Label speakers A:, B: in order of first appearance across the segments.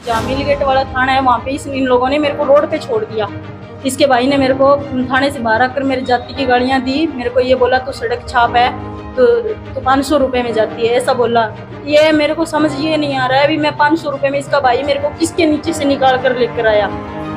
A: जहाँ mill gate वाला थाना है वहाँ पे इन लोगों ने मेरे को रोड पे छोड़ दिया। इसके भाई ने मेरे को थाने से बाहर आकर मेरे जाति की गाड़ियाँ दी, मेरे को ये बोला तो सड़क छाप है तो 500 रुपये में जाती है, ऐसा बोला। ये मेरे को समझ ये नहीं आ रहा है अभी मैं 500 रुपये में इसका भाई मेरे को किसके नीचे से निकाल कर लेकर आया।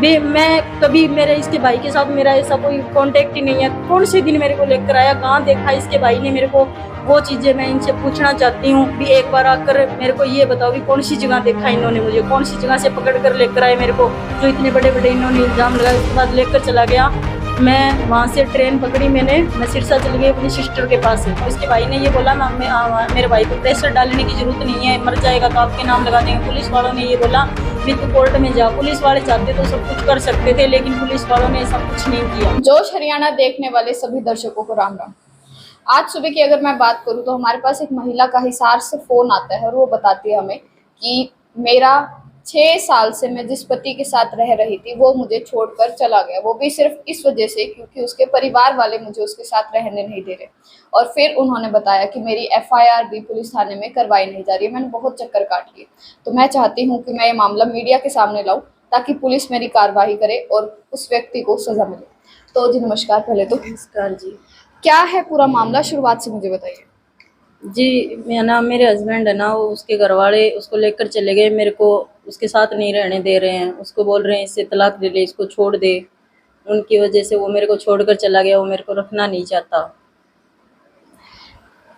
A: भी मैं कभी मेरे इसके भाई के साथ मेरा ऐसा कोई कांटेक्ट ही नहीं है। कौन से दिन मेरे को लेकर आया, कहाँ देखा इसके भाई ने मेरे को, वो चीज़ें मैं इनसे पूछना चाहती हूँ। भी एक बार आकर मेरे को ये बताओ भी कौन सी जगह देखा इन्होंने मुझे, कौन सी जगह से पकड़ कर लेकर आए मेरे को, जो इतने बड़े बड़े इन्होंने इल्ज़ाम लगाए। उसके बाद लेकर चला गया, मैं वहाँ से ट्रेन पकड़ी, मैं सिरसा चली गई अपनी सिस्टर के पास। इसके भाई ने ये बोला मेरे भाई को प्रेशर डालने की जरूरत नहीं है, मर जाएगा तो आपके नाम लगा देंगे। पुलिस वालों ने ये बोला भी तू कोर्ट में जा। पुलिस वाले चाहते तो सब कुछ कर सकते थे, लेकिन पुलिस वालों ने ऐसा कुछ नहीं किया।
B: जोश हरियाणा देखने वाले सभी दर्शकों को राम राम। आज सुबह की अगर मैं बात करूं तो हमारे पास एक महिला का हिसार से फोन आता है और वो बताती है हमें कि मेरा 6 साल से मैं जिस पति के साथ रह रही थी वो मुझे छोड़कर चला गया, वो भी सिर्फ इस वजह से क्योंकि उसके परिवार वाले मुझे उसके साथ रहने नहीं दे रहे। और फिर उन्होंने बताया कि मेरी FIR भी पुलिस थाने में करवाई नहीं जा रही है। मैंने बहुत चक्कर काट लिए, तो मैं चाहती हूँ कि मैं ये मामला मीडिया के सामने लाऊं ताकि पुलिस मेरी कार्रवाई करे और उस व्यक्ति को सजा मिले। तो जी नमस्कार। पहले तो
A: नमस्कार जी।
B: क्या है पूरा मामला, शुरुआत से मुझे बताइए।
A: जी मेरे हस्बैंड है ना, वो उसके घर वाले उसको लेकर चले गए, मेरे को उसके साथ नहीं रहने दे रहे हैं। उसको बोल रहे हैं इससे तलाक दे ले, इसको छोड़ दे। उनकी वजह से वो मेरे को छोड़कर चला गया, वो मेरे को रखना नहीं चाहता।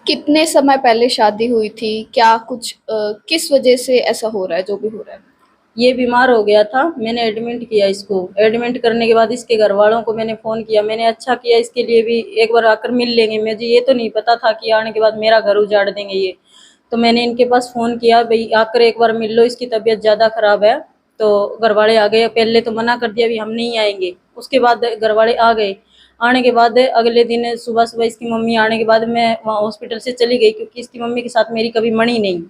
B: कितने समय पहले शादी हुई थी, क्या कुछ किस वजह से ऐसा हो रहा है जो भी हो रहा है?
A: ये बीमार हो गया था, मैंने एडमिट किया इसको। एडमिट करने के बाद इसके घर वालों को मैंने फ़ोन किया, मैंने अच्छा किया इसके लिए भी, एक बार आकर मिल लेंगे। मुझे ये तो नहीं पता था कि आने के बाद मेरा घर उजाड़ देंगे ये। तो मैंने इनके पास फ़ोन किया, भाई आकर एक बार मिल लो, इसकी तबीयत ज़्यादा ख़राब है। तो घर वाले आ गए, पहले तो मना कर दिया भी हम नहीं आएंगे। उसके बाद घर वाले आ गए। आने के बाद अगले दिन सुबह सुबह इसकी मम्मी आने के बाद मैं वहाँ हॉस्पिटल से चली गई, क्योंकि इसकी मम्मी के साथ मेरी कभी मनी नहीं।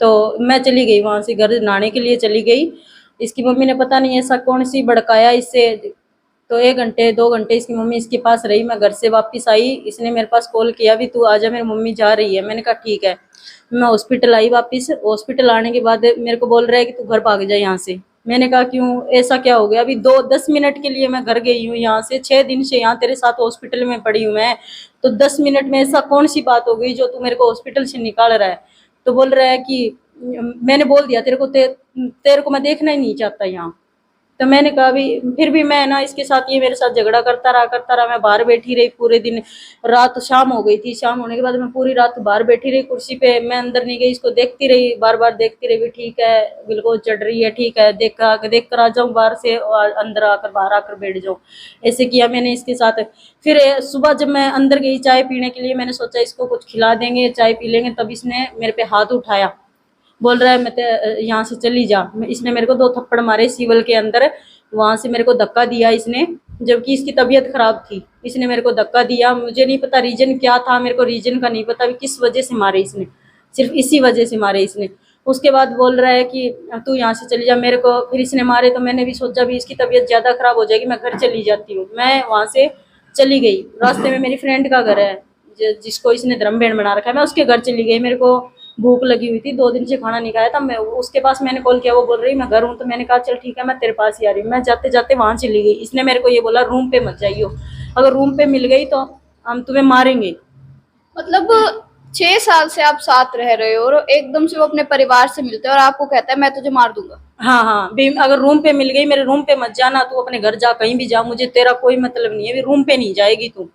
A: तो मैं चली गई वहाँ से, घर नहाने के लिए चली गई। इसकी मम्मी ने पता नहीं ऐसा कौन सी भड़काया इससे, तो 1 घंटे 2 घंटे इसकी मम्मी इसके पास रही। मैं घर से वापस आई, इसने मेरे पास कॉल किया भी तू आजा, मेरी मम्मी जा रही है। मैंने कहा ठीक है। मैं हॉस्पिटल आई वापस। हॉस्पिटल आने के बाद मेरे को बोल रहा है कि तू घर भाग जा यहाँ से। मैंने कहा क्यों, ऐसा क्या हो गया? अभी 2-10 मिनट के लिए मैं घर गई हूँ यहाँ से, 6 दिन से यहाँ तेरे साथ हॉस्पिटल में पड़ी हूँ मैं, तो 10 मिनट में ऐसा कौन सी बात हो गई जो तू मेरे को हॉस्पिटल से निकाल रहा है? तो बोल रहा है कि मैंने बोल दिया तेरे को मैं देखना ही नहीं चाहता यहाँ। तो मैंने कहा भी फिर भी मैं ना इसके साथ, ये मेरे साथ झगड़ा करता रहा। मैं बाहर बैठी रही पूरे दिन। रात शाम हो गई थी, शाम होने के बाद मैं पूरी रात बाहर बैठी रही कुर्सी पे, मैं अंदर नहीं गई। इसको देखती रही, बार बार देखती रही भी ठीक है ग्लूकोज चढ़ रही है, ठीक है, देख कर आ जाऊँ बाहर से और अंदर आकर बाहर आकर बैठ जाऊँ। ऐसे किया मैंने इसके साथ। फिर सुबह जब मैं अंदर गई चाय पीने के लिए, मैंने सोचा इसको कुछ खिला देंगे, चाय पी लेंगे, तब इसने मेरे पे हाथ उठाया। बोल रहा है मैं यहाँ से चली जा। इसने मेरे को 2 थप्पड़ मारे सिविल के अंदर, वहाँ से मेरे को धक्का दिया इसने, जबकि इसकी तबीयत खराब थी। इसने मेरे को धक्का दिया, मुझे नहीं पता रीजन क्या था, मेरे को रीजन का नहीं पता भी किस वजह से मारे इसने, सिर्फ इसी वजह से मारे इसने। उसके बाद बोल रहा है कि तू यहाँ से चली जा। मेरे को फिर इसने मारे तो मैंने भी सोचा भी इसकी तबीयत ज़्यादा खराब हो जाएगी, मैं घर चली जाती हूँ। मैं वहाँ से चली गई। रास्ते में मेरी फ्रेंड का घर है जिसको इसने धर्मबेन बना रखा है, मैं उसके घर चली गई। मेरे को भूख लगी हुई थी, 2 दिन से खाना नहीं खाया था। मैं उसके पास मैंने कॉल किया, वो बोल रही मैं घर हूँ। तो मैंने कहा चल ठीक है, मैं तेरे पास ही आ रही हूँ। मैं जाते जाते वहाँ चली गई। इसने मेरे को ये बोला रूम पे मत जाइयो, अगर रूम पे मिल गई तो हम तुम्हें मारेंगे।
B: मतलब 6 साल से आप साथ रह रहे हो और एकदम से वो अपने परिवार से मिलते हैं और आपको कहता है मैं तुझे मार दूंगा।
A: हाँ, अगर रूम पे मिल गई, मेरे रूम पे मत जाना, तू अपने घर जा, कहीं भी जा, मुझे तेरा कोई मतलब नहीं है, भी रूम पे नहीं जाएगी तू।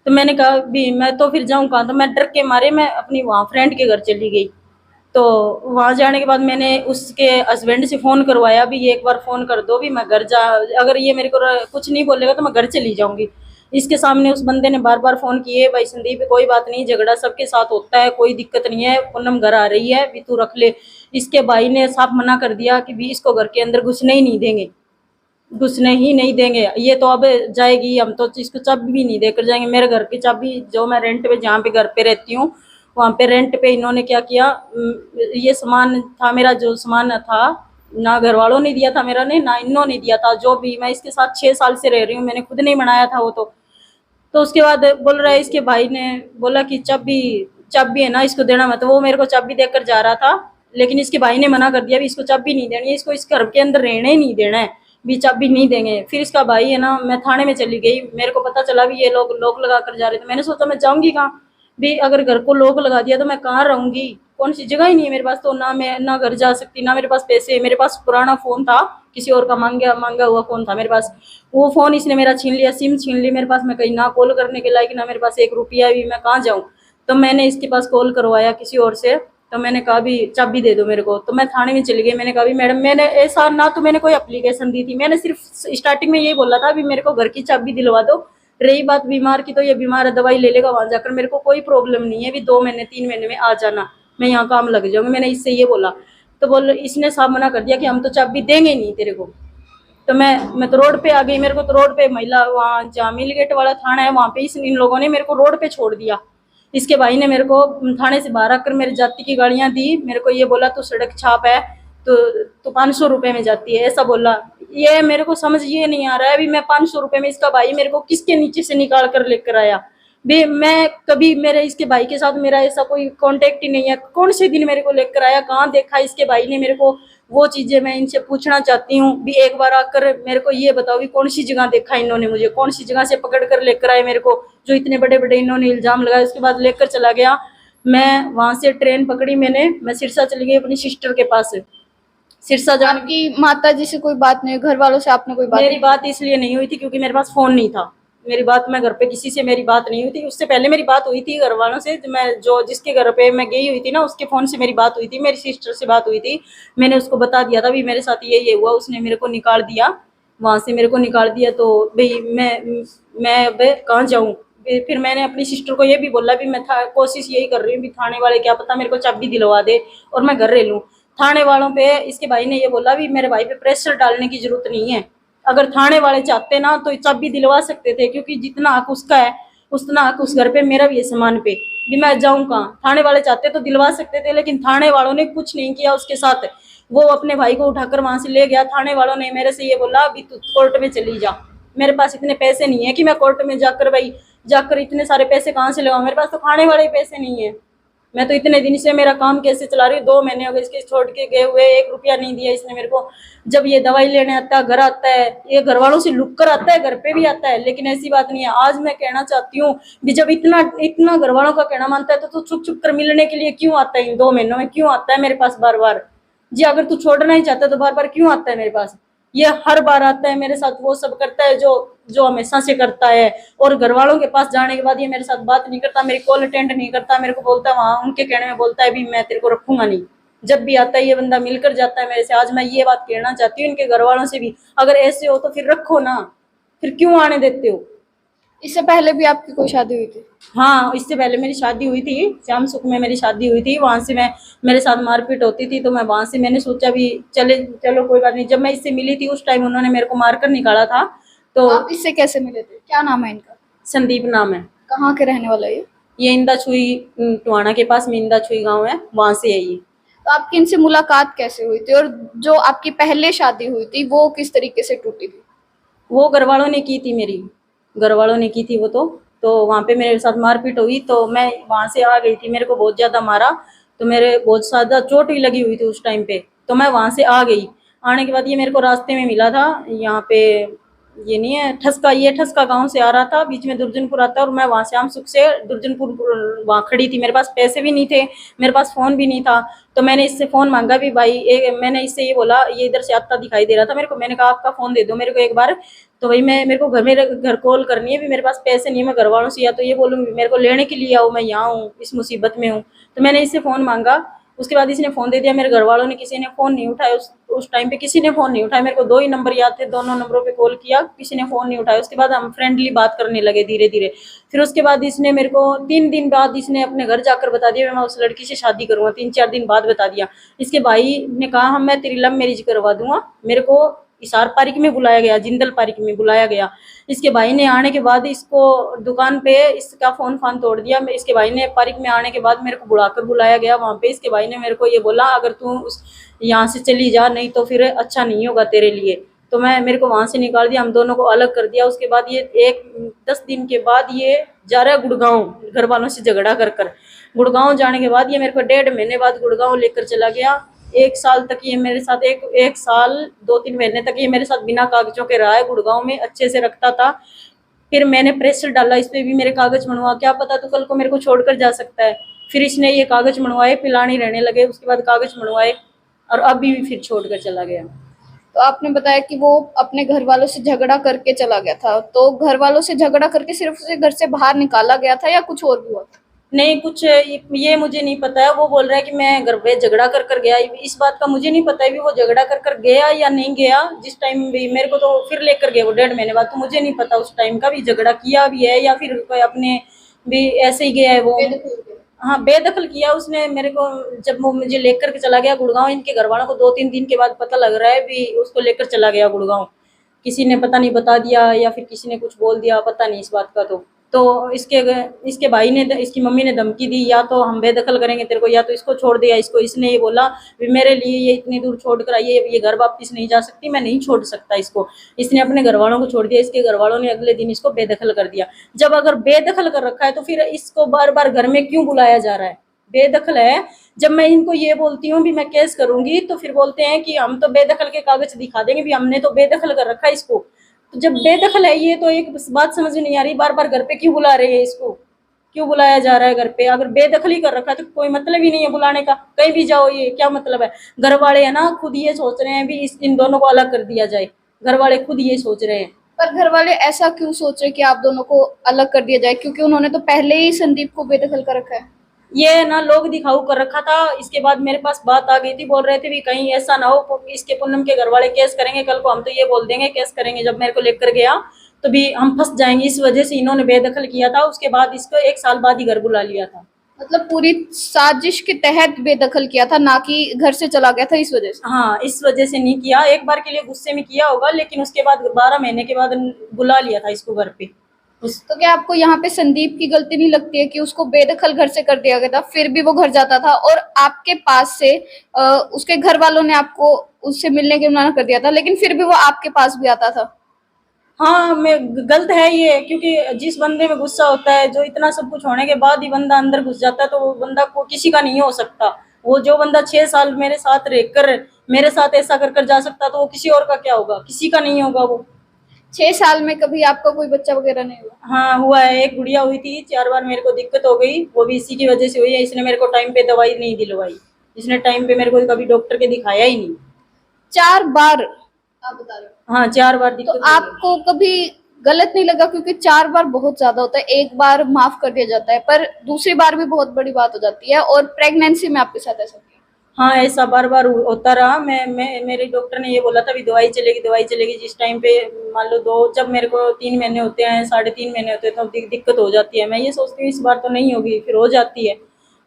A: तो मैंने कहा भी मैं तो फिर जाऊँ कहाँ? तो मैं डर के मारे मैं अपनी वहाँ फ्रेंड के घर चली गई। तो वहाँ जाने के बाद मैंने उसके हस्बैंड से फ़ोन करवाया भी ये एक बार फ़ोन कर दो भी मैं घर जा, अगर ये मेरे को कुछ नहीं बोलेगा तो मैं घर चली जाऊँगी। इसके सामने उस बंदे ने बार बार फ़ोन किए, भाई संदीप कोई बात नहीं, झगड़ा सबके साथ होता है, कोई दिक्कत नहीं है, पूनम घर आ रही है भी तू रख ले। इसके भाई ने साफ मना कर दिया कि भी इसको घर के अंदर घुसने ही नहीं देंगे, घुसने ही नहीं देंगे। ये तो अब जाएगी, हम तो इसको चाबी भी नहीं देकर जाएंगे। मेरे घर की चाबी जो मैं रेंट पे जहाँ पे घर पे रहती हूँ वहाँ पे रेंट पे इन्होंने क्या किया, ये सामान था मेरा, जो सामान था ना घर वालों ने दिया था मेरा, ने ना इन्होंने दिया था। जो भी मैं इसके साथ 6 साल से रह रही हूँ, मैंने खुद नहीं बनाया था वो। तो उसके बाद बोल रहा है, इसके भाई ने बोला कि चाबी है ना इसको देना मत। वो मेरे को चाबी देकर जा रहा था, लेकिन इसके भाई ने मना कर दिया भी इसको चाबी नहीं देनी है, इसको इस घर के अंदर रहने ही नहीं देना है, भी चाबी नहीं देंगे। फिर इसका भाई है ना, मैं थाने में चली गई, मेरे को पता चला भी ये लोग लॉक लगा कर जा रहे थे। मैंने सोचा मैं जाऊंगी कहाँ भी, अगर घर को लॉक लगा दिया तो मैं कहाँ रहूंगी, कौन सी जगह ही नहीं है मेरे पास, तो ना मैं ना घर जा सकती, ना मेरे पास पैसे। मेरे पास पुराना फोन था, किसी और का मांगा मांगा हुआ फोन था मेरे पास, वो फोन इसने मेरा छीन लिया, सिम छीन ली मेरे पास, मैं कहीं ना कॉल करने के लायक, ना मेरे पास 1 रुपया भी, मैं कहाँ जाऊँ। तो मैंने इसके पास कॉल करवाया किसी और से, तो मैंने कहा भी चाबी दे दो मेरे को। तो मैं थाने में चली गई, मैंने कहा भी मैडम, मैंने ऐसा ना तो मैंने कोई एप्लीकेशन दी थी, मैंने सिर्फ स्टार्टिंग में यही बोला था भी मेरे को घर की चाबी दिलवा दो। रही बात बीमार की, तो ये बीमार है, दवाई ले लेगा वहां जाकर, मेरे को कोई प्रॉब्लम नहीं है, भी 2 महीने 3 महीने में आ जाना, मैं यहाँ काम लग जाऊंगी, मैंने इससे ये बोला। तो बोल इसने साफ मना कर दिया कि हम तो चाबी देंगे नहीं तेरे को। तो मैं तो रोड पे आ गई, मेरे को तो रोड पे महिला वहाँ जहाँ मिल गेट वाला थाना है वहाँ पे इन लोगों ने मेरे को रोड पे छोड़ दिया। इसके भाई ने मेरे को थाने से बाहर आकर मेरे जाति की गाड़ियां दी, मेरे को ये बोला तो सड़क छाप है तो 500 रुपए में जाती है, ऐसा बोला। ये मेरे को समझ ये नहीं आ रहा है, अभी मैं 500 रुपए में इसका भाई मेरे को किसके नीचे से निकाल कर लेकर आया भी। मैं कभी मेरे इसके भाई के साथ मेरा ऐसा कोई कांटेक्ट ही नहीं है, कौन से दिन मेरे को लेकर आया, कहाँ देखा इसके भाई ने मेरे को, वो चीजें मैं इनसे पूछना चाहती हूँ भी। एक बार आकर मेरे को ये बताओ भी कौन सी जगह देखा इन्होंने मुझे, कौन सी जगह से पकड़ कर लेकर आए मेरे को, जो इतने बड़े बड़े इन्होंने इल्जाम लगाए। उसके बाद लेकर चला गया, मैं वहां से ट्रेन पकड़ी, मैं सिरसा चली गई अपनी सिस्टर के पास। सिरसा जान
B: आपकी माता जी से कोई बात नहीं, घर वालों से आपने कोई बात
A: मेरी बात इसलिए नहीं हुई थी क्योंकि मेरे पास फोन नहीं था, मेरी बात, मैं घर पे किसी से मेरी बात नहीं हुई थी। उससे पहले मेरी बात हुई थी घर वालों से, जो जिसके घर पे मैं गई हुई थी ना, उसके फोन से मेरी बात हुई थी, मेरी सिस्टर से बात हुई थी। मैंने उसको बता दिया था भी मेरे साथ ये हुआ, उसने मेरे को निकाल दिया, वहां से मेरे को निकाल दिया। तो भाई मैं अब कहाँ जाऊँ। फिर मैंने अपनी सिस्टर को ये भी बोला भी मैं कोशिश यही कर रही हूँ भी थाने वाले क्या पता मेरे को चाबी दिलवा दे और मैं घर रह लूँ। थाने वालों पे इसके भाई ने ये बोला भी मेरे भाई पे प्रेशर डालने की जरूरत नहीं है, अगर थाने वाले चाहते ना तो चाबी दिलवा सकते थे, क्योंकि जितना हक उसका है उतना हक उस घर पे मेरा भी है समान पे भी। मैं जाऊं कहाँ, थाने वाले चाहते तो दिलवा सकते थे, लेकिन थाने वालों ने कुछ नहीं किया उसके साथ। वो अपने भाई को उठाकर वहां से ले गया। थाने वालों ने मेरे से ये बोला अभी तू कोर्ट में चली जा। मेरे पास इतने पैसे नहीं है कि मैं कोर्ट में जाकर इतने सारे पैसे कहाँ से लगाऊं, मेरे पास तो खाने वाले पैसे नहीं है। मैं तो इतने दिन से मेरा काम कैसे चला रही हूँ, 2 महीने हो गए इसके छोड़ के गए हुए, 1 रुपया नहीं दिया इसने मेरे को। जब ये दवाई लेने आता है घर आता है, ये घर वालों से लुक कर आता है, घर पे भी आता है, लेकिन ऐसी बात नहीं है। आज मैं कहना चाहती हूँ कि जब इतना इतना घर वालों का कहना मानता है तो छुप छुप कर मिलने के लिए क्यों आता है, इन 2 महीनों में क्यों आता है मेरे पास बार बार जी। अगर तू छोड़ना ही चाहता तो बार बार क्यों आता है मेरे पास, ये हर बार आता है मेरे साथ, वो सब करता है जो जो हमेशा से करता है। और घर वालों के पास जाने के बाद ये मेरे साथ बात नहीं करता, मेरी कॉल अटेंड नहीं करता, मेरे को बोलता है वहां उनके कहने में बोलता है भी मैं तेरे को रखूंगा नहीं। जब भी आता है ये बंदा मिलकर जाता है मेरे से। आज मैं ये बात कहना चाहती हूँ इनके घर वालों से भी, अगर ऐसे हो तो फिर रखो ना, फिर क्यों आने देते हो।
B: इससे पहले भी आपकी कोई शादी हुई थी?
A: हाँ, इससे पहले मेरी शादी हुई थी, श्याम सुख में मेरी शादी हुई थी। वहां से मेरे साथ मारपीट होती थी, तो मैं वहां से मैंने सोचा भी चलो कोई बात नहीं। जब मैं इससे मिली थी उस टाइम उन्होंने मेरे को मारकर निकाला था। तो
B: आप इससे कैसे मिले थे, क्या नाम है इनका?
A: संदीप नाम है।
B: कहाँ के रहने वाला है
A: ये इंदा छुई, टुहाना के पास में इंदा छुई गाँव है, वहां से है ये।
B: तो आपकी इनसे मुलाकात कैसे हुई थी, और जो आपकी पहले शादी हुई थी वो किस तरीके से टूटी थी?
A: वो घर वालों ने की थी, मेरी घर वालों ने की थी वो। तो वहाँ पे मेरे साथ मारपीट हुई, तो मैं वहाँ से आ गई थी। मेरे को बहुत ज़्यादा मारा, तो मेरे बहुत ज़्यादा चोट भी लगी हुई थी उस टाइम पे, तो मैं वहाँ से आ गई। आने के बाद ये मेरे को रास्ते में मिला था, यहाँ पे ये नहीं है ठसका, ये ठसका गांव से आ रहा था, बीच में दुर्जनपुर आता है, और मैं वहाँ श्याम सुख से दुर्जनपुर वहाँ खड़ी थी। मेरे पास पैसे भी नहीं थे, मेरे पास फ़ोन भी नहीं था। तो मैंने इससे फ़ोन मांगा भी भाई, मैंने इससे ये बोला, ये इधर से आता दिखाई दे रहा था मेरे को, मैंने कहा आपका फ़ोन दे दो मेरे को एक बार। तो भाई मेरे को मेरे घर कॉल करनी है भी, मेरे पास पैसे नहीं है, मैं घर वालों से या तो ये बोलूँगी मेरे को लेने के लिए आओ, मैं यहाँ हूँ, इस मुसीबत में हूँ। तो मैंने इससे फ़ोन मांगा, उसके बाद इसने फ़ोन दे दिया। मेरे घर वालों ने, किसी ने फ़ोन नहीं उठाया उस टाइम पे, किसी ने फ़ोन नहीं उठाया। मेरे को 2 ही नंबर याद थे, दोनों नंबरों पे कॉल किया, किसी ने फ़ोन नहीं उठाया। उसके बाद हम फ्रेंडली बात करने लगे धीरे धीरे। फिर उसके बाद इसने मेरे को 3 दिन बाद इसने अपने घर जाकर बता दिया मैं उस लड़की से शादी करूँगा, 3-4 दिन बाद बता दिया। इसके भाई ने कहा हम मैं तेरी लव मैरिज करवा दूंगा। मेरे को हिसार पार्क में बुलाया गया, जिंदल पार्क में बुलाया गया। इसके भाई ने आने के बाद इसको दुकान पे इसका फोन तोड़ दिया। इसके भाई ने पार्क में आने के बाद मेरे को बुलाकर बुलाया गया वहाँ पे। इसके भाई ने मेरे को ये बोला अगर तू यहाँ से चली जा, नहीं तो फिर अच्छा नहीं होगा तेरे लिए। तो मैं मेरे को वहां से निकाल दिया, हम दोनों को अलग कर दिया। उसके बाद ये 10 दिन के बाद ये जा रहा है गुड़गांव, घर वालों से झगड़ा कर कर। गुड़गांव जाने के बाद ये मेरे को 1.5 महीने बाद गुड़गांव लेकर चला गया। 1 साल तक ये मेरे साथ एक साल 2-3 महीने तक ये मेरे साथ बिना कागजों के रहा है गुड़गांव में, अच्छे से रखता था। फिर मैंने प्रेशर डाला इस पे भी, मेरे कागज बनवा, क्या पता तो कल को मेरे को छोड़कर जा सकता है। फिर इसने ये कागज बनवाए, पिलानी रहने लगे, उसके बाद कागज बनवाए और अभी भी फिर छोड़कर चला गया।
B: तो आपने बताया कि वो अपने घर वालों से झगड़ा करके चला गया था, तो घर वालों से झगड़ा करके सिर्फ उसे घर से बाहर निकाला गया था या कुछ और भी हुआ था?
A: नहीं, कुछ ये मुझे नहीं पता है। वो बोल रहा है कि मैं घर पे झगड़ा कर कर गया, इस बात का मुझे नहीं पता है भी वो झगड़ा कर कर गया या नहीं गया। जिस टाइम भी मेरे को तो फिर लेकर गए वो 1.5 महीने बाद, तो मुझे नहीं पता उस टाइम का भी झगड़ा किया भी है या फिर कोई अपने भी ऐसे ही गया है वो। हाँ, बेदखल किया उसने मेरे को। जब वो मुझे लेकर के चला गया गुड़गांव, इनके घर वालों को 2-3 दिन के बाद पता लग रहा है भी उसको लेकर चला गया गुड़गांव। किसी ने पता नहीं बता दिया या फिर किसी ने कुछ बोल दिया, पता नहीं इस बात का। तो इसके भाई ने, इसकी मम्मी ने धमकी दी, या तो हम बेदखल करेंगे तेरे को, या तो इसको छोड़ दिया इसको। इसने ये बोला भी मेरे लिए ये इतनी दूर छोड़ कर आई है, ये घर वापस नहीं जा सकती, मैं नहीं छोड़ सकता इसको। इसने अपने घर वालों को छोड़ दिया, इसके घर वालों ने अगले दिन इसको बेदखल कर दिया। जब अगर बेदखल कर रखा है तो फिर इसको बार बार घर में क्यों बुलाया जा रहा है? बेदखल है। जब मैं इनको ये बोलती हूँ भी मैं केस करूंगी, तो फिर बोलते हैं कि हम तो बेदखल के कागज दिखा देंगे भी, हमने तो बेदखल कर रखा है इसको। तो जब बेदखल है ये, तो एक बात समझ नहीं आ रही, बार बार घर पे क्यों बुला रहे हैं इसको, क्यों बुलाया जा रहा है घर पे? अगर बेदखल ही कर रखा है तो कोई मतलब ही नहीं है बुलाने का, कहीं भी जाओ, ये क्या मतलब है? घर वाले है ना खुद ये सोच रहे हैं भी इन दोनों को अलग कर दिया जाए, घर वाले खुद ये सोच रहे हैं।
B: पर घर वाले ऐसा क्यों सोच रहे कि आप दोनों को अलग कर दिया जाए? क्योंकि उन्होंने तो पहले ही संदीप को बेदखल कर रखा है।
A: ये ना लोग दिखाऊ कर रखा था। इसके बाद मेरे पास बात आ गई थी, बोल रहे थे भी कहीं ऐसा ना हो इसके पूनम के घर वाले केस करेंगे कल को, हम तो ये बोल देंगे केस करेंगे। जब मेरे को लेकर गया तो भी हम फंस जाएंगे, इस वजह से इन्होंने बेदखल किया था। उसके बाद इसको 1 साल बाद ही घर बुला लिया था।
B: मतलब पूरी साजिश के तहत बेदखल किया था, ना कि घर से चला गया था इस वजह से?
A: हाँ, इस वजह से नहीं किया, एक बार के लिए गुस्से में किया होगा, लेकिन उसके बाद 12 महीने के बाद बुला लिया था इसको घर पे।
B: तो क्या आपको यहाँ पे संदीप की गलती नहीं लगती है कि उसको बेदखल घर से कर दिया गया था, फिर भी वो घर जाता था और आपके पास से उसके घर वालों ने आपको उससे मिलने के मना कर दिया था, लेकिन फिर भी वो आपके पास भी आता था?
A: हाँ, मैं गलत है ये, क्योंकि जिस बंदे में गुस्सा होता है, जो इतना सब कुछ होने के बाद ही बंदा अंदर घुस जाता है, तो वो बंदा को किसी का नहीं हो सकता। वो जो बंदा 6 साल मेरे साथ रहकर मेरे साथ ऐसा कर कर जा सकता, तो वो किसी और का क्या होगा? किसी का नहीं होगा वो।
B: 6 साल में कभी आपका कोई बच्चा वगैरह नहीं हुआ?
A: हाँ, हुआ है, एक गुड़िया हुई थी, 4 बार मेरे को दिक्कत हो गई, वो भी इसी की वजह से हुई है। इसने मेरे को टाइम पे दवाई नहीं दिलवाई, इसने टाइम पे मेरे को कभी डॉक्टर के दिखाया ही नहीं।
B: 4 बार आप बता रहे हो?
A: हाँ, 4 बार
B: तो
A: दिक्कत हुई है।
B: आपको कभी गलत नहीं लगा? क्योंकि 4 बार बहुत ज्यादा होता है, एक बार माफ कर दिया जाता है, पर दूसरी बार भी बहुत बड़ी बात हो जाती है। और प्रेगनेंसी में आपके साथ ऐसा किया?
A: हाँ, ऐसा बार बार होता रहा। मेरे डॉक्टर ने ये बोला था भी दवाई चलेगी, दवाई चलेगी। जिस टाइम पे मान लो जब मेरे को 3 महीने होते हैं, 3.5 महीने होते हैं, तो दिक्कत हो जाती है। मैं ये सोचती हूँ इस बार तो नहीं होगी, फिर हो जाती है।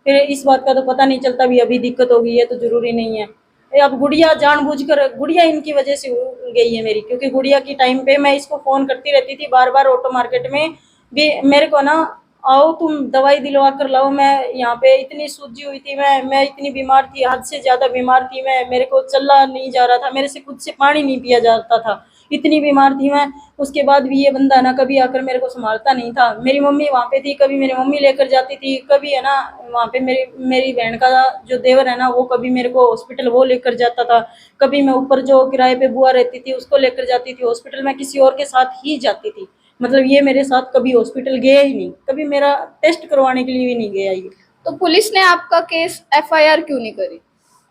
A: फिर इस बात का तो पता नहीं चलता भी अभी दिक्कत होगी, ये तो जरूरी नहीं है। अब गुड़िया जानबूझकर, गुड़िया इनकी वजह से गई है मेरी, क्योंकि गुड़िया की टाइम पे मैं इसको फोन करती रहती थी बार बार। ऑटो मार्केट में भी मेरे को ना, आओ तुम दवाई दिलवा कर लाओ। मैं यहाँ पे इतनी सूजी हुई थी, मैं इतनी बीमार थी, हद से ज्यादा बीमार थी मैं। मेरे को चला नहीं जा रहा था, मेरे से खुद से पानी नहीं पिया जाता था, इतनी बीमार थी मैं। उसके बाद भी ये बंदा ना कभी आकर मेरे को संभालता नहीं था। मेरी मम्मी वहाँ पे थी, कभी मेरी मम्मी लेकर जाती थी, कभी है ना वहाँ पे मेरी बहन का जो देवर है ना, वो कभी मेरे को हॉस्पिटल वो लेकर जाता था। कभी मैं ऊपर जो किराए पे बुआ रहती थी उसको लेकर जाती थी हॉस्पिटल। मैं किसी और के साथ ही जाती थी, मतलब ये मेरे साथ कभी हॉस्पिटल गया ही नहीं, कभी मेरा टेस्ट करवाने के लिए भी नहीं गया ये।
B: तो पुलिस ने आपका केस FIR क्यों नहीं करी?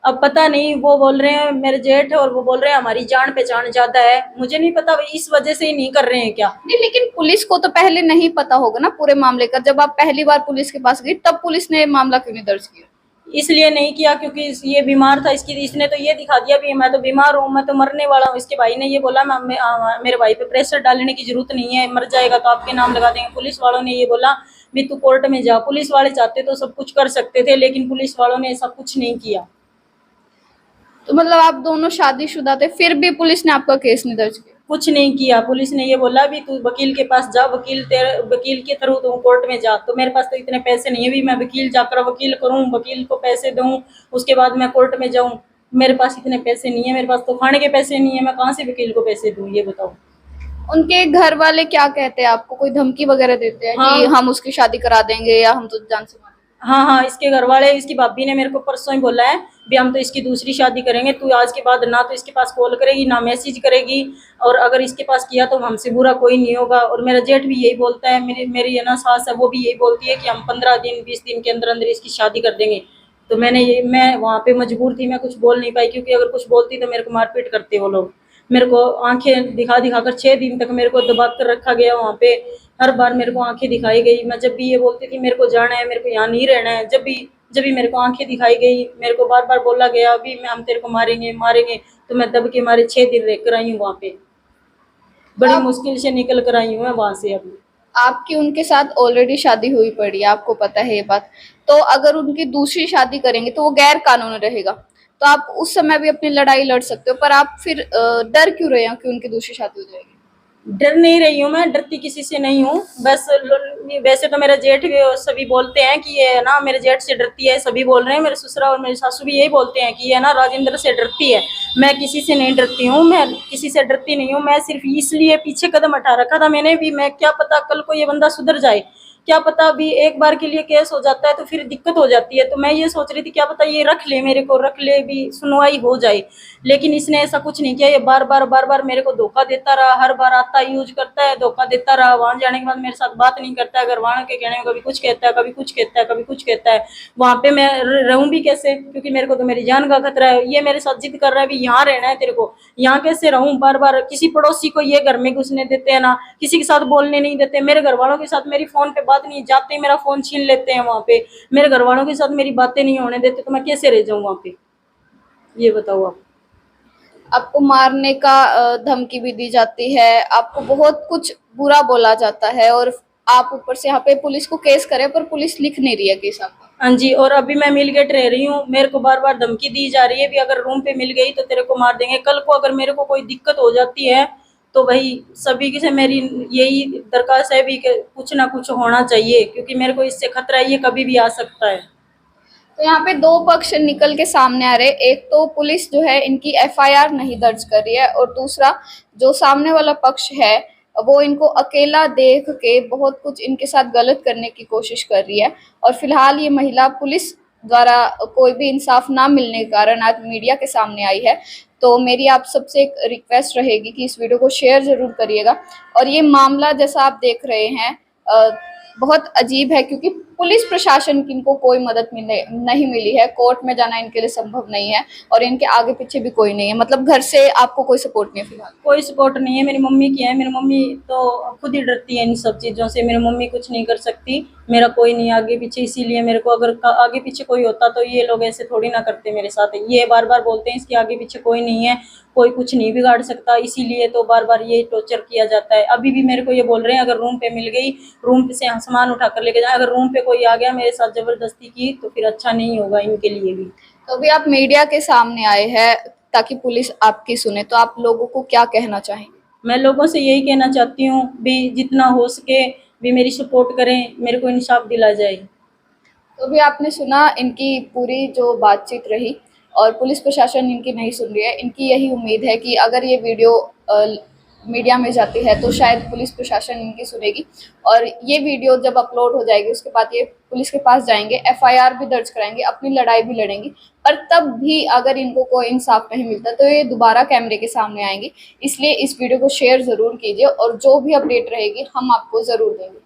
A: अब पता नहीं, वो बोल रहे हैं मेरे जेठ है और वो बोल रहे हैं हमारी जान पहचान ज्यादा है। मुझे नहीं पता इस वजह से ही नहीं कर रहे हैं क्या।
B: नहीं, लेकिन पुलिस को तो पहले नहीं पता होगा ना पूरे मामले का। जब आप पहली बार पुलिस के पास गई तब पुलिस ने मामला क्यों नहीं दर्ज किया?
A: इसलिए नहीं किया क्योंकि ये बीमार था। इसने तो ये दिखा दिया भी मैं तो बीमार हूँ, मैं तो मरने वाला हूँ। इसके भाई ने ये बोला मेरे भाई पे प्रेशर डालने की जरूरत नहीं है, मर जाएगा तो आपके नाम लगा देंगे। पुलिस वालों ने ये बोला भी तू कोर्ट में जा। पुलिस वाले चाहते तो सब कुछ कर सकते थे, लेकिन पुलिस वालों ने ऐसा कुछ नहीं किया।
B: तो मतलब आप दोनों शादीशुदा थे, फिर भी पुलिस ने आपका केस नहीं दर्ज किया?
A: कुछ नहीं किया। पुलिस ने ये बोला भी तू वकील के पास जा, वकील के थ्रू तू कोर्ट में जा। तो मेरे पास तो इतने पैसे नहीं है भी मैं वकील जाकर वकील करूं, वकील को पैसे दूं, उसके बाद मैं कोर्ट में जाऊं। मेरे पास इतने पैसे नहीं है, मेरे पास तो खाने के पैसे नहीं है, मैं कहाँ से वकील को पैसे दूं, ये बताओ।
B: उनके घर वाले क्या कहते हैं आपको, कोई धमकी वगैरह देते हैं कि
A: हाँ
B: हम उसकी शादी करा देंगे या हम तो जान से मार
A: हाँ हाँ, इसके घर वाले, इसकी भाभी ने मेरे को परसों ही बोला है भी हम तो इसकी दूसरी शादी करेंगे, तू आज के बाद ना तो इसके पास कॉल करेगी ना मैसेज करेगी, और अगर इसके पास किया तो हमसे बुरा कोई नहीं होगा। और मेरा जेठ भी यही बोलता है, मेरी है ना सास है, वो भी यही बोलती है कि हम 15 दिन 20 दिन के अंदर अंदर इसकी शादी कर देंगे। तो मैं वहाँ पे मजबूर थी, मैं कुछ बोल नहीं पाई, क्योंकि अगर कुछ बोलती तो मेरे को मारपीट करते वो लोग। मेरे को आंखें दिखा दिखा कर 6 दिन तक मेरे को दबा कर रखा गया वहाँ पे। हर बार मेरे को आंखें दिखाई गई, मैं जब भी ये बोलती थी मेरे को जाना है, मेरे को यहाँ नहीं रहना है, जब भी मेरे को आंखें दिखाई गई, मेरे को बार बार बोला गया अभी मैं हम तेरे को मारेंगे मारेंगे, तो मैं दब के मारे 6 दिन रह कर आई हूँ वहाँ पे। बड़ी मुश्किल से निकल कर आई हूँ मैं वहाँ से। अभी
B: आपकी उनके साथ ऑलरेडी शादी हुई पड़ी है, आपको पता है ये बात। तो अगर उनकी दूसरी शादी करेंगे तो वो गैर कानूनी रहेगा, तो आप उस समय भी अपनी लड़ाई लड़ सकते हो, पर आप फिर डर क्यों रहे हो कि उनकी दूसरी शादी हो जाएगी?
A: डर नहीं रही हूँ मैं, डरती किसी से नहीं हूँ। बस वैसे तो मेरा जेठ भी और सभी बोलते हैं कि ये ना मेरे जेठ से डरती है, सभी बोल रहे हैं, मेरे ससुरा और मेरी सासू भी यही बोलते हैं कि ये ना राजेंद्र से डरती है। मैं किसी से नहीं डरती हूँ, मैं किसी से डरती नहीं हूँ। मैं सिर्फ इसलिए पीछे कदम हटा रखा था मैंने भी, मैं क्या पता कल को ये बंदा सुधर जाए, क्या पता अभी एक बार के लिए केस हो जाता है तो फिर दिक्कत हो जाती है। तो मैं ये सोच रही थी क्या पता ये रख ले, मेरे को रख ले भी, सुनवाई हो जाए। लेकिन इसने ऐसा कुछ नहीं किया, ये बार बार मेरे को धोखा देता रहा, हर बार आता यूज करता है, धोखा देता रहा। वहां जाने के बाद मेरे साथ बात नहीं करता है, अगर वहां के कहने में कभी कुछ कहता है, कभी कुछ कहता है, कभी कुछ कहता है। वहां पे मैं रहूं भी कैसे, क्योंकि मेरे को तो मेरी जान का खतरा है। ये मेरे साथ जिद कर रहा है भी यहाँ रहना है तेरे को, यहाँ कैसे रहूं। बार बार किसी पड़ोसी को ये घर में घुसने देते हैं ना, किसी के साथ बोलने नहीं देते। मेरे घर वालों के साथ मेरी फोन पे बात नहीं, जाते ही मेरा फोन छीन लेते हैं वहां पे। मेरे घर वालों के साथ मेरी बातें नहीं होने देते, तो मैं कैसे रह जाऊं वहां पे, ये बताओ आप।
B: आपको मारने का धमकी भी दी जाती है, आपको बहुत कुछ बुरा बोला जाता है, और आप ऊपर से यहाँ पे पुलिस को केस करें पर पुलिस लिख नहीं रही है केस आपका।
A: हाँ जी, और अभी मैं मिल गेट रह रही हूँ, मेरे को बार बार धमकी दी जा रही है भी अगर रूम पे मिल गई तो तेरे को मार देंगे। कल को अगर मेरे को कोई दिक्कत हो जाती है तो भाई सभी की से मेरी यही दरखास्त है भी कि कुछ ना कुछ होना चाहिए, क्योंकि मेरे को इससे खतरा है, ये कभी भी आ सकता है।
B: तो यहाँ पे दो पक्ष निकल के सामने आ रहे, एक तो पुलिस जो है इनकी एफआईआर नहीं दर्ज कर रही है, और दूसरा जो सामने वाला पक्ष है वो इनको अकेला देख के बहुत कुछ इनके साथ गलत करने की कोशिश कर रही है। और फिलहाल ये महिला पुलिस द्वारा कोई भी इंसाफ ना मिलने के कारण आज मीडिया के सामने आई है। तो मेरी आप सबसे एक रिक्वेस्ट रहेगी कि इस वीडियो को शेयर जरूर करिएगा। और ये मामला जैसा आप देख रहे हैं बहुत अजीब है, क्योंकि पुलिस प्रशासन की इनको कोई मदद नहीं मिली है, कोर्ट में जाना इनके लिए संभव नहीं है, और इनके आगे पीछे भी कोई नहीं है। मतलब घर से आपको कोई सपोर्ट नहीं है फिलहाल?
A: कोई सपोर्ट नहीं है, मेरी मम्मी की है, मेरी मम्मी तो खुद ही डरती है इन सब चीज़ों से। मेरी मम्मी कुछ नहीं कर सकती, मेरा कोई नहीं आगे पीछे, इसीलिए मेरे को अगर आगे पीछे कोई होता तो ये लोग ऐसे थोड़ी ना करते मेरे साथ। ये बार बार बोलते हैं इसके आगे पीछे कोई नहीं है, कोई कुछ नहीं बिगाड़ सकता, इसीलिए तो बार बार ये टॉर्चर किया जाता है। अभी भी मेरे को ये बोल रहे हैं अगर रूम पे मिल गई, रूम से सामान उठा कर लेके जाए, अगर रूम पे कोई आ गया मेरे साथ जबरदस्ती की तो फिर अच्छा नहीं होगा इनके लिए भी।
B: तो अभी आप मीडिया के सामने आए हैं ताकि पुलिस आपकी सुने, तो आप लोगों को क्या कहना चाहेंगे?
A: मैं लोगों से यही कहना चाहती हूँ भी जितना हो सके भी मेरी सपोर्ट करें, मेरे को इंसाफ दिला जाए।
B: तो भी आपने सुना इनकी पूरी जो बातचीत रही, और पुलिस प्रशासन इनकी नहीं सुन रही है। इनकी यही उम्मीद है कि अगर ये वीडियो मीडिया में जाती है तो शायद पुलिस प्रशासन इनकी सुनेगी, और ये वीडियो जब अपलोड हो जाएगी उसके बाद ये पुलिस के पास जाएंगे, एफआईआर भी दर्ज कराएंगे, अपनी लड़ाई भी लड़ेंगी। पर तब भी अगर इनको कोई इंसाफ नहीं मिलता तो ये दोबारा कैमरे के सामने आएंगी। इसलिए इस वीडियो को शेयर ज़रूर कीजिए, और जो भी अपडेट रहेगी हम आपको ज़रूर देंगे।